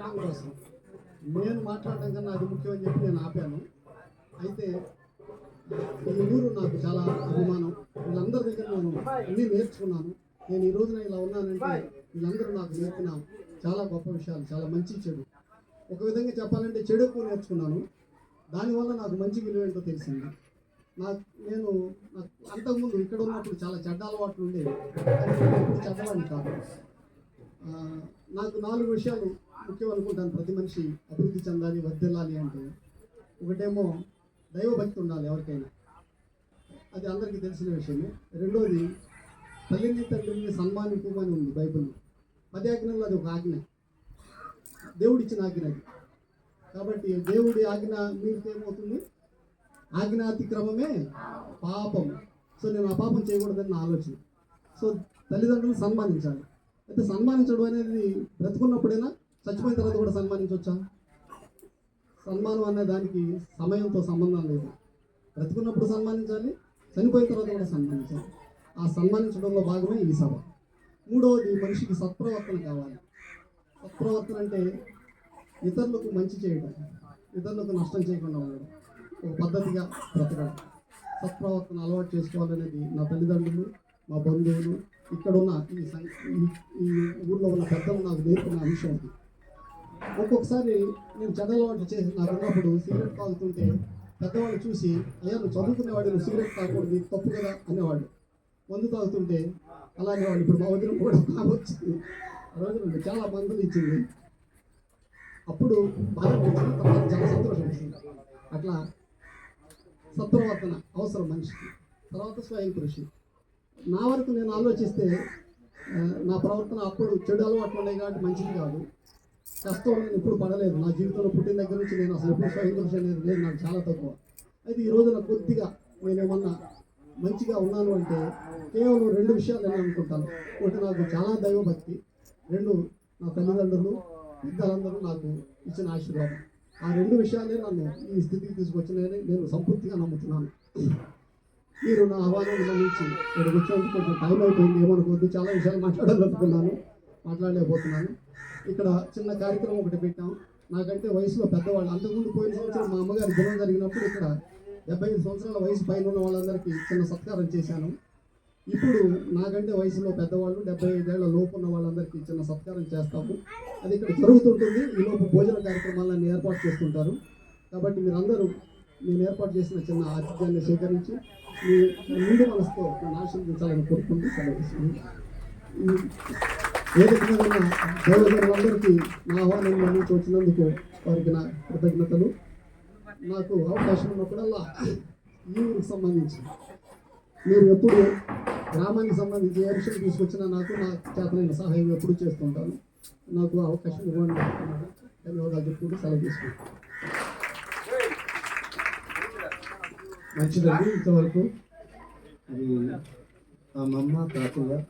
చెప్పడం కోసం నేను మాట్లాడడం కన్నా అది ముఖ్యమని చెప్పి నేను ఆపాను. అయితే ఈ ఊరు నాకు చాలా అభిమానం. వీళ్ళందరి దగ్గర నేను అన్నీ నేర్చుకున్నాను. నేను ఈ రోజున ఇలా ఉన్నానంటే వీళ్ళందరూ నాకు నేర్పిన చాలా గొప్ప విషయాలు, చాలా మంచి చెడు. ఒక విధంగా చెప్పాలంటే చెడు ఎక్కువ నేర్చుకున్నాను. దానివల్ల నాకు మంచి విలువ ఏంటో తెలిసింది. నేను అంతకుముందు ఇక్కడ ఉన్నప్పుడు చాలా చెడ్డ అలవాట్లు ఉండేవి, కానీ నేను ఎప్పుడు చెడ్డవాడిని కాదు. నాకు 4 విషయాలు ముఖ్యం అనుకుంటాను. ప్రతి మనిషి అభివృద్ధి చెందాలి, వర్ధిల్లాలి అంటే ఒకటేమో దైవభక్తి ఉండాలి ఎవరికైనా, అది అందరికీ తెలిసిన విషయమే. రెండోది తల్లిని తండ్రిని సన్మానింపమని ఉంది బైబిల్లో. 10 ఆజ్ఞల్లో అది ఒక ఆజ్ఞ, దేవుడిచ్చిన ఆజ్ఞ అది. కాబట్టి దేవుడి ఆజ్ఞ మీరితే ఏమవుతుంది? ఆజ్ఞాతిక్రమమే పాపం. సో నేను ఆ పాపం చేయకూడదని నా ఆలోచన. సో తల్లిదండ్రులను సన్మానించాలి. అయితే సన్మానించడం అనేది బ్రతుకున్నప్పుడైనా, చచ్చిపోయిన తర్వాత కూడా సన్మానించవచ్చా? సన్మానం అనే దానికి సమయంతో సంబంధం లేదు. బ్రతుకున్నప్పుడు సన్మానించాలి, చనిపోయిన తర్వాత కూడా సన్మానించాలి. ఆ సన్మానించడంలో భాగమే ఈ సభ. మూడవది, మనిషికి సత్ప్రవర్తన కావాలి. సత్ప్రవర్తన అంటే ఇతరులకు మంచి చేయడం, ఇతరులకు నష్టం చేయకుండా ఉండడం, ఒక పద్ధతిగా బ్రతకడం. సత్ప్రవర్తన అలవాటు చేసుకోవాలనేది నా తల్లిదండ్రులు, మా బంధువులు, ఇక్కడ ఉన్న ఈ ఊళ్ళో ఉన్న పెద్దలు నాకు నేర్పిన విషయం. ఒక్కొక్కసారి నేను చెడ్డ అలవాటు చేసి నాకు ఉన్నప్పుడు సిగరెట్ తాగుతుంటే పెద్దవాళ్ళు చూసి, అయ్యా నువ్వు చదువుకునేవాడు, నువ్వు సిగరెట్ తాగకూడదు, తప్పు కదా అనేవాడు. మందు తాగుతుంటే అలాగే వాడు. ఇప్పుడు మా వదిన కూడా వచ్చింది, ఆ రోజు చాలా మందులు ఇచ్చింది. అప్పుడు బాధ వచ్చింది, తర్వాత చాలా సంతోషం వచ్చింది. అట్లా సత్ప్రవర్తన అవసరం మనిషికి. తర్వాత స్వయం కృషి. నా వరకు నేను ఆలోచిస్తే నా ప్రవర్తన అప్పుడు చెడు అలవాట్లు ఉన్నాయి కాబట్టి మంచిది కాదు. కష్టం నేను ఎప్పుడు పడలేదు. నా జీవితంలో పుట్టిన దగ్గర నుంచి నేను అసలు ఎప్పుడు స్వయం కృషి అనేది లేదు, నాకు చాలా తక్కువ. అయితే ఈ రోజున కొద్దిగా నేనేమన్నా మంచిగా ఉన్నాను అంటే కేవలం 2 విషయాలు నేను అనుకుంటాను. ఒకటి, నాకు చాలా దైవభక్తి. 2, నా తల్లిదండ్రులు, పెద్దలందరూ నాకు ఇచ్చిన ఆశీర్వాదం. ఆ 2 విషయాలే నన్ను ఈ స్థితికి తీసుకొచ్చినాయని నేను సంపూర్తిగా నమ్ముతున్నాను. మీరు నా ఆహ్వానాన్ని గమనించి ఇక్కడికి వచ్చినందుకు కొంచెం టైం అయిపోయింది, ఏమనుకోవద్దు. చాలా విషయాలు మాట్లాడలేకపోతున్నాను. ఇక్కడ చిన్న కార్యక్రమం ఒకటి పెట్టాం. నాకంటే వయసులో పెద్దవాళ్ళు, అంతకుముందు పోయిన సంవత్సరం మా అమ్మగారి దినం జరిగినప్పుడు ఇక్కడ 75 సంవత్సరాల వయసు పైన ఉన్న వాళ్ళందరికీ చిన్న సత్కారం చేశాను. ఇప్పుడు నాకంటే వయసులో పెద్దవాళ్ళు 75 ఏళ్ల లోపు ఉన్న వాళ్ళందరికీ చిన్న సత్కారం చేస్తాము. అది ఇక్కడ జరుగుతుంటుంది. ఈ లోపు భోజన కార్యక్రమాలను ఏర్పాటు చేస్తుంటారు. కాబట్టి మీరందరూ నేను ఏర్పాటు చేసిన చిన్న ఆతిథ్యాన్ని స్వీకరించి మీ ముందు మనసుతో నన్ను ఆశీర్వదించాలని కోరుకుంటూ సెలవుస్తుంది. వేదిక మీద ఉన్న దేవజనులందరికీ నా ఆహ్వానం నుంచి వచ్చినందుకు వారికి నా కృతజ్ఞతలు. నాకు అవకాశం ఉన్నప్పుడల్లా ఈ ఊరికి సంబంధించి మీరు ఎప్పుడు గ్రామానికి సంబంధించి ఏ విషయం తీసుకొచ్చినా నాకు నా చేతనైన సహాయం ఎప్పుడు చేస్తుంటాను. నాకు అవకాశం ఇవ్వండి. ధన్యవాదాలు చెప్పుకుంటూ సెలవు తీసుకుంటాను. మంచిదండి. ఇంతవరకు అది మా అమ్మ తాతయ్య